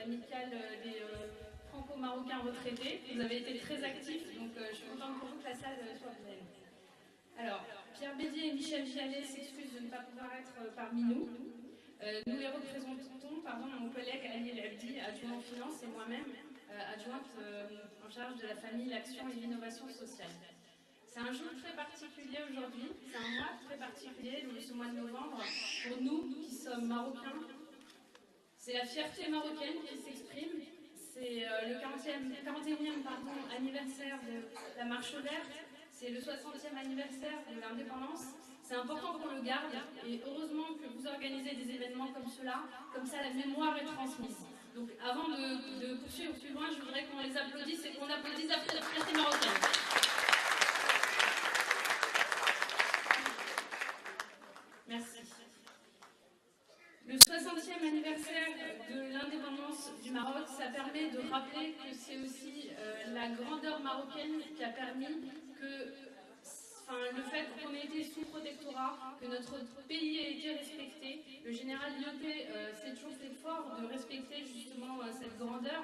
l'amicale des franco-marocains retraités. Vous avez été très actifs, donc je suis contente pour vous que la salle soit pleine. Alors, Pierre Bédier et Michel Gialet s'excusent de ne pas pouvoir être parmi nous. Nous les représentons, mon collègue Ali El Abdi, adjoint en finance, et moi-même, adjointe en charge de la famille, l'action et l'innovation sociale. C'est un jour très particulier aujourd'hui, c'est un mois très particulier, ce mois de novembre, pour nous qui sommes marocains. C'est la fierté marocaine qui s'exprime, c'est le 41e anniversaire de la Marche verte, c'est le 60e anniversaire de l'indépendance. C'est important qu'on le garde et heureusement que vous organisez des événements comme cela, comme ça la mémoire est transmise. Donc avant de poursuivre plus loin, je voudrais qu'on les applaudisse et qu'on applaudisse la fierté marocaine. Merci. Le 60e anniversaire de l'indépendance du Maroc, ça permet de rappeler que c'est aussi la grandeur marocaine qui a permis que le fait qu'on ait été sous protectorat, que notre pays ait été respecté. Le général Lyoté s'est toujours fait fort de respecter justement cette grandeur.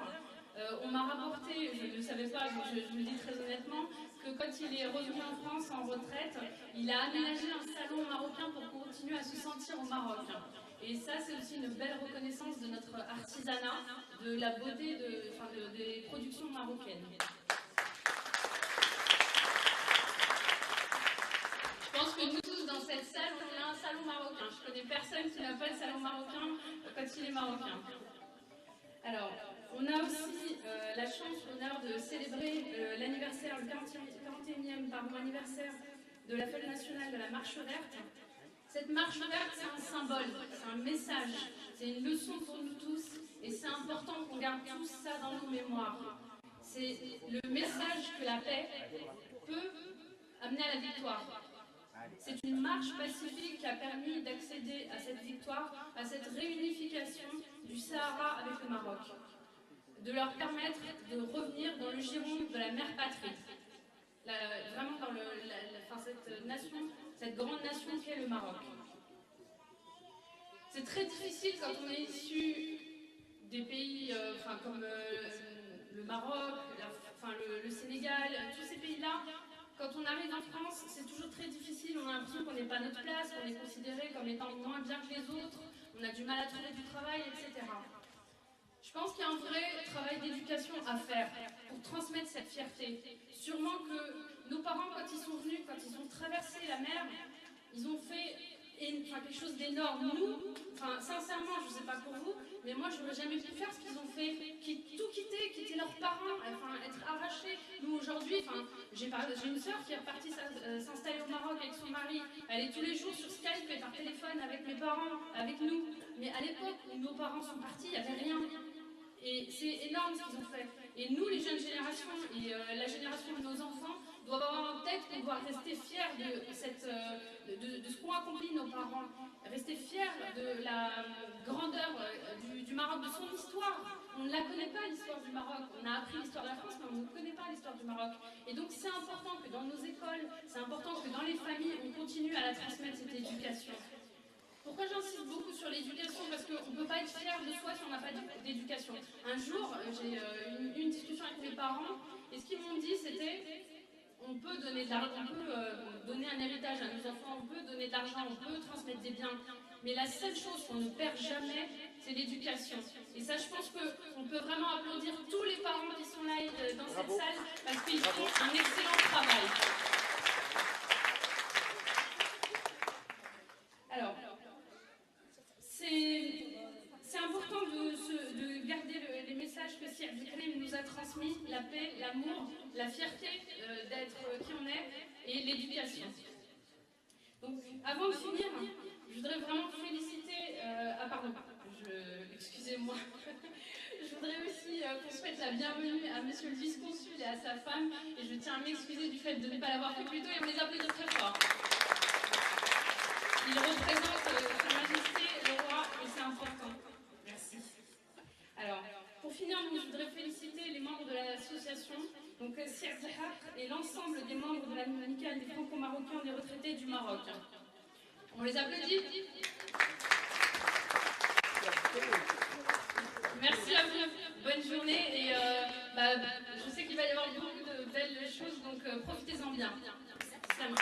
On m'a rapporté, je ne le savais pas, mais je le dis très honnêtement, que quand il est revenu en France en retraite, il a aménagé un salon marocain pour continuer à se sentir au Maroc. Et ça, c'est aussi une belle reconnaissance de notre artisanat, de la beauté des productions marocaines. Je pense que nous tous dans cette salle, on a un salon marocain. Je connais personne qui n'a pas le salon marocain quand il est marocain. Alors, on a aussi la chance, l'honneur de célébrer l'anniversaire, le 41e anniversaire de la fête nationale de la Marche verte. Cette marche verte, c'est un symbole, c'est un message, c'est une leçon pour nous tous et c'est important qu'on garde tout ça dans nos mémoires. C'est le message que la paix peut amener à la victoire. C'est une marche pacifique qui a permis d'accéder à cette victoire, à cette réunification du Sahara avec le Maroc, de leur permettre de revenir dans le giron de la mère patrie, vraiment dans cette nation, cette grande nation qu'est le Maroc. C'est très difficile quand on est issu des pays comme le Maroc, le Sénégal, tous ces pays-là. Quand on arrive en France, c'est toujours très difficile, on a l'impression qu'on n'est pas à notre place, qu'on est considéré comme étant moins bien que les autres, on a du mal à trouver du travail, etc. Je pense qu'il y a un vrai travail d'éducation à faire pour transmettre cette fierté. Sûrement que nos parents, quand ils sont venus, quand ils ont traversé la mer, ils ont fait quelque chose d'énorme. Nous, sincèrement, je ne sais pas pour vous, mais moi, je n'aurais jamais pu faire ce qu'ils ont fait. Tout quitter leurs parents, être arrachés. Nous, aujourd'hui, j'ai une sœur qui est repartie s'installer au Maroc avec son mari. Elle est tous les jours sur Skype et par téléphone avec mes parents, avec nous. Mais à l'époque où nos parents sont partis, il n'y avait rien. Et c'est énorme ce qu'ils ont fait. Et nous, les jeunes générations et la génération de nos enfants, doivent avoir en tête qu'on doit rester fiers de ce qu'ont accompli nos parents, rester fiers de la grandeur du Maroc, de son histoire. On ne la connaît pas, l'histoire du Maroc. On a appris l'histoire de la France, mais on ne connaît pas l'histoire du Maroc. Et donc c'est important que dans nos écoles, c'est important que dans les familles, on continue à la transmettre, cette éducation. Pourquoi j'insiste beaucoup sur l'éducation? Parce qu'on ne peut pas être fier de soi si on n'a pas d'éducation. Un jour, j'ai eu une discussion avec mes parents, et ce qu'ils m'ont dit, c'était on peut donner de l'argent, on peut donner un héritage à nos enfants, on peut donner de l'argent, on peut transmettre des biens, mais la seule chose qu'on ne perd jamais, c'est l'éducation. Et ça, je pense qu'on peut vraiment applaudir tous les parents qui sont là dans cette salle, parce qu'ils font un excellent travail. Alors, c'est important de garder les messages que Sir Abdelkrim nous a transmis, la paix, l'amour, la fierté d'être qui on est et l'éducation. Donc, avant de finir, je voudrais vraiment féliciter... excusez-moi. Je voudrais aussi qu'on souhaite la bienvenue à monsieur le vice-consul et à sa femme, et je tiens à m'excuser du fait de ne pas l'avoir fait plus tôt, et on les applaudit très fort. Ils représentent Sa Majesté le roi, et c'est important. Merci. Alors, pour finir, je voudrais féliciter les membres de l'association, donc Sir Zahar et l'ensemble des membres de l'amicale des franco-marocains des retraités du Maroc. On les applaudit. Merci à vous. je sais qu'il va y avoir beaucoup de belles choses, donc profitez-en bien. Salam.